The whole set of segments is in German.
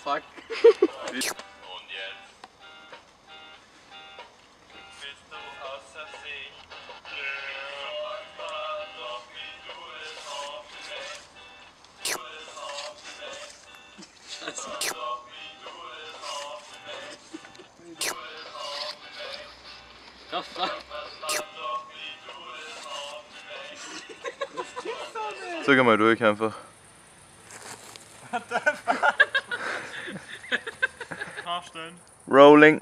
fuck. Und jetzt bist du außer sich. Doch wie du es auflegst. Du es auflegst. Scheiße. Doch wie du es auflegst. Du es auflegst. Kraft, Kraft. Doch wie du es auflegst. Sag mal durch einfach. Nachstellen. Rolling.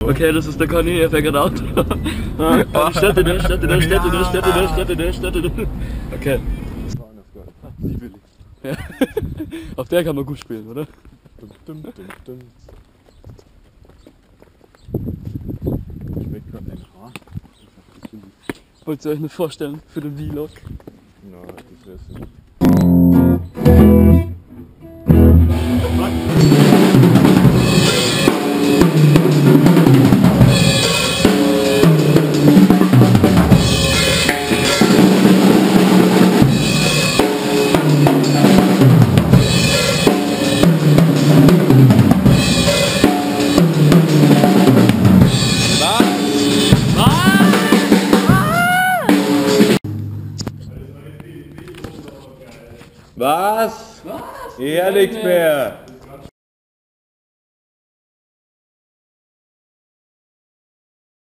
Okay, das ist der Conny, er fährt out. Städte. Okay. Ja. Auf der kann man gut spielen, oder? Wollt ihr euch nicht vorstellen für den Vlog? No, das wär's nicht. Was? Was? Ja, nichts mehr.